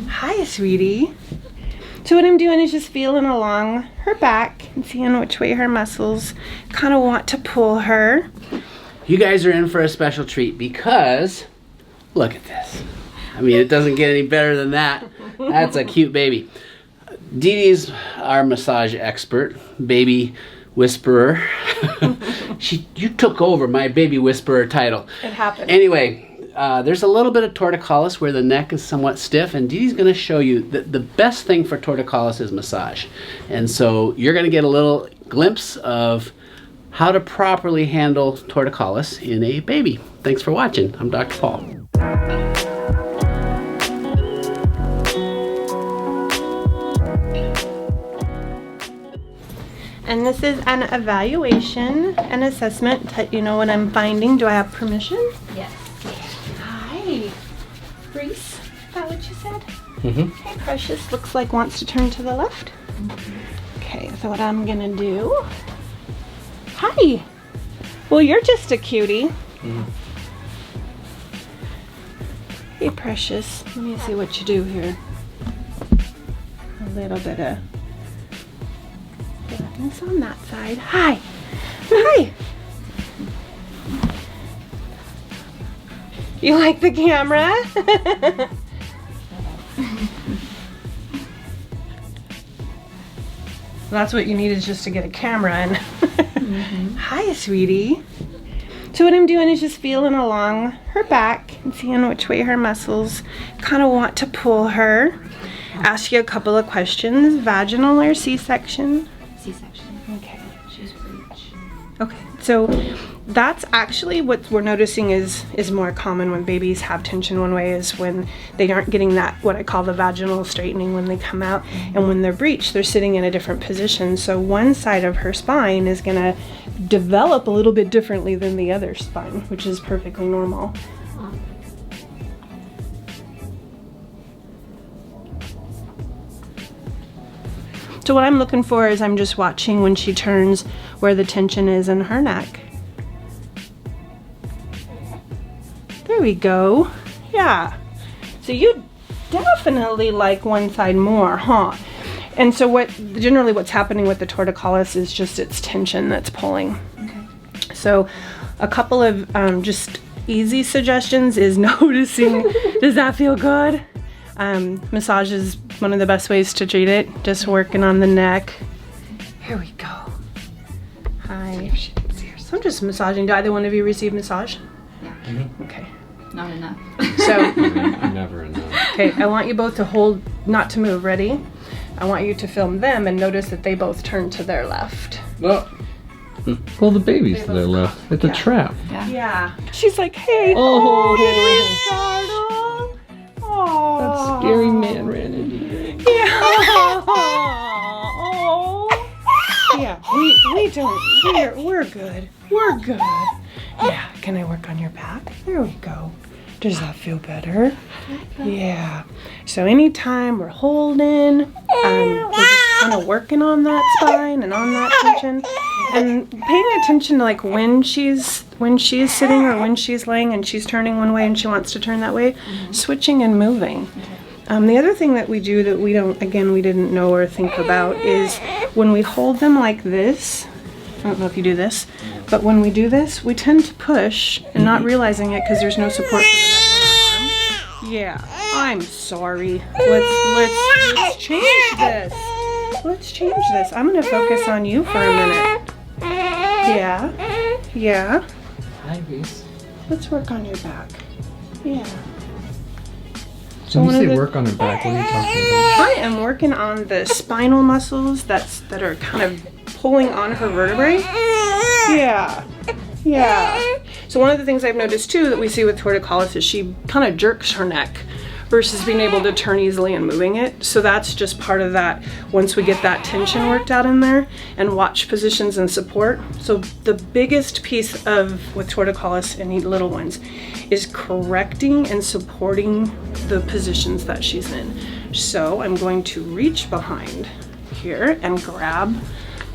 Hi, sweetie. So what I'm doing is just feeling along her back and seeing which way her muscles kind of want to pull her. You guys are in for a special treat because look at this. I mean, it doesn't get any better than that. That's a cute baby. Dee Dee's our massage expert, baby whisperer. You took over my baby whisperer title. It happened. Anyway, there's a little bit of torticollis where the neck is somewhat stiff, and Dee Dee's going to show you that the best thing for torticollis is massage. And so you're going to get a little glimpse of how to properly handle torticollis in a baby. Thanks for watching. I'm Dr. Paul. And this is an evaluation and assessment to let you know what I'm finding. Do I have permission? Yes. Hi. Reese, is that what you said? Mm-hmm. Hey, Precious. Looks like wants to turn to the left. Okay, so what I'm gonna do... Hi. Well, you're just a cutie. Hey, Precious. Let me see what you do here. A little bit of... It's on that side. Hi. Hi. You like the camera? That's what you need, is just to get a camera in. Hi, sweetie. So what I'm doing is just feeling along her back and seeing which way her muscles kind of want to pull her. Ask you a couple of questions. Vaginal or C-section? C-section. Okay. She's breech. Okay, so that's actually what we're noticing is more common when babies have tension one way, is when they aren't getting that, what I call the vaginal straightening when they come out, and when they're breech, they're sitting in a different position. So one side of her spine is gonna develop a little bit differently than the other spine, which is perfectly normal. So what I'm looking for is I'm just watching when she turns where the tension is in her neck. There we go. Yeah. So you definitely like one side more, huh? And so generally what's happening with the torticollis is just its tension that's pulling. Okay. So a couple of just easy suggestions is noticing, does that feel good? Massage is one of the best ways to treat it. Just working on the neck. Here we go. Hi. So I'm just massaging. Do either one of you receive massage? Yeah. Mm-hmm. Okay. Not enough. So, Never enough. okay, I want you both to hold, not to move. Ready? I want you to film them and notice that they both turn to their left. Well, the baby's to their left. It's a trap. Yeah. Yeah. She's like, hey. Oh, did we startle? Oh. That scary man ran into you. Yeah. Oh. Yeah. We don't. We're good. We're good. Yeah. Can I work on your back? There we go. Does that feel better? Yeah. So anytime we're holding, we're just kind of working on that spine and on that tension, and paying attention to like when she's sitting or when she's laying and she's turning one way and she wants to turn that way, switching and moving. The other thing that we do that we didn't know or think about is when we hold them like this. I don't know if you do this, but when we do this, we tend to push and not realizing it because there's no support for the neck on our arm. Yeah, I'm sorry. Let's change this. Let's change this. I'm gonna focus on you for a minute. Yeah. Hi, Reese. Let's work on your back. Yeah. So when you say work on her back, what are you talking about? I am working on the spinal muscles that are kind of pulling on her vertebrae. Yeah. So one of the things I've noticed too that we see with torticollis is she kind of jerks her neck versus being able to turn easily and moving it. So that's just part of that once we get that tension worked out in there and watch positions and support. So the biggest piece with torticollis in little ones is correcting and supporting the positions that she's in. So I'm going to reach behind here and grab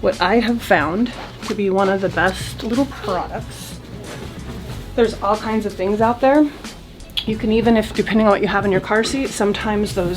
what I have found to be one of the best little products. There's all kinds of things out there, You can even, if depending on what you have in your car seat, sometimes the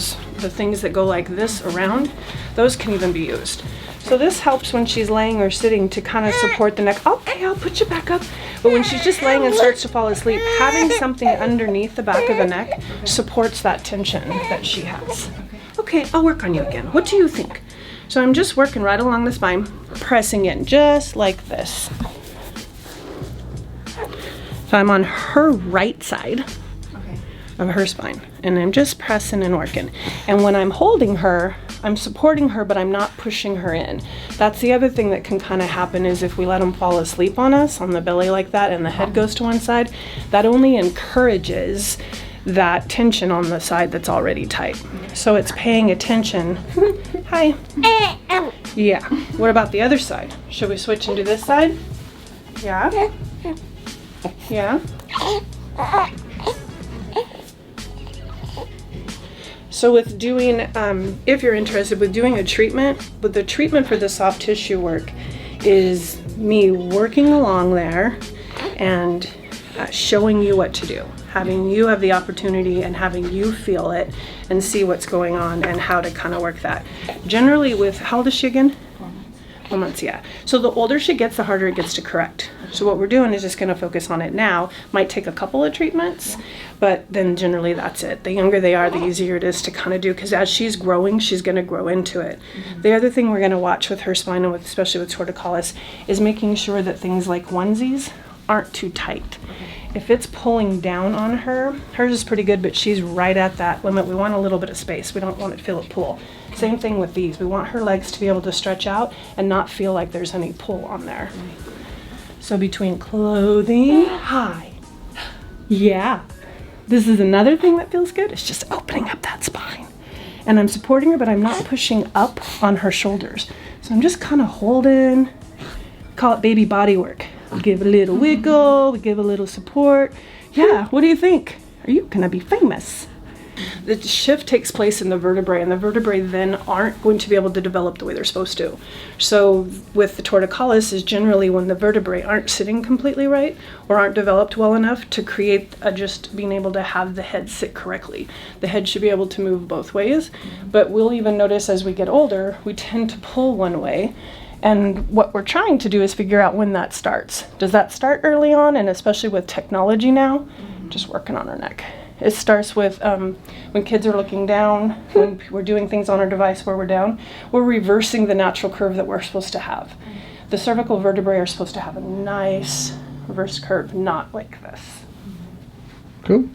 things that go like this around, those can even be used. So this helps when she's laying or sitting to kind of support the neck. Okay, I'll put you back up. But when she's just laying and starts to fall asleep, having something underneath the back of the neck supports that tension that she has. Okay, I'll work on you again. What do you think? So I'm just working right along the spine, pressing in just like this. So I'm on her right side of her spine, and I'm just pressing and working. And when I'm holding her, I'm supporting her, but I'm not pushing her in. That's the other thing that can kind of happen, is if we let them fall asleep on us on the belly like that and the head goes to one side, that only encourages that tension on the side that's already tight. So it's paying attention. Hi. Yeah. What about the other side? Should we switch and do this side? Yeah. Yeah. So with doing, if you're interested with doing a treatment, but the treatment for the soft tissue work is me working along there and showing you what to do, having you have the opportunity and having you feel it and see what's going on and how to kind of work that. Generally with, how old is she again? 4 months, yeah. So the older she gets, the harder it gets to correct. So what we're doing is just going to focus on it now. Might take a couple of treatments, but then generally that's it. The younger they are, the easier it is to kind of do, because as she's growing, she's going to grow into it. The other thing we're going to watch with her spine, and with, especially with torticollis, is making sure that things like onesies aren't too tight. If it's pulling down on her, hers is pretty good, but she's right at that limit. We want a little bit of space. We don't want to feel it pull. Same thing with these. We want her legs to be able to stretch out and not feel like there's any pull on there. So between clothing, hi. Yeah. This is another thing that feels good. It's just opening up that spine. And I'm supporting her, but I'm not pushing up on her shoulders. So I'm just kind of holding, call it baby body work. We give a little wiggle, we give a little support. Yeah, what do you think? Are you gonna be famous? The shift takes place in the vertebrae, and the vertebrae then aren't going to be able to develop the way they're supposed to. So with the torticollis is generally when the vertebrae aren't sitting completely right or aren't developed well enough to create just being able to have the head sit correctly. The head should be able to move both ways, but we'll even notice as we get older, we tend to pull one way. And what we're trying to do is figure out when that starts. Does that start early on? And especially with technology now, just working on her neck. It starts with when kids are looking down, when we're doing things on our device where we're down, we're reversing the natural curve that we're supposed to have. The cervical vertebrae are supposed to have a nice reverse curve, not like this. Cool.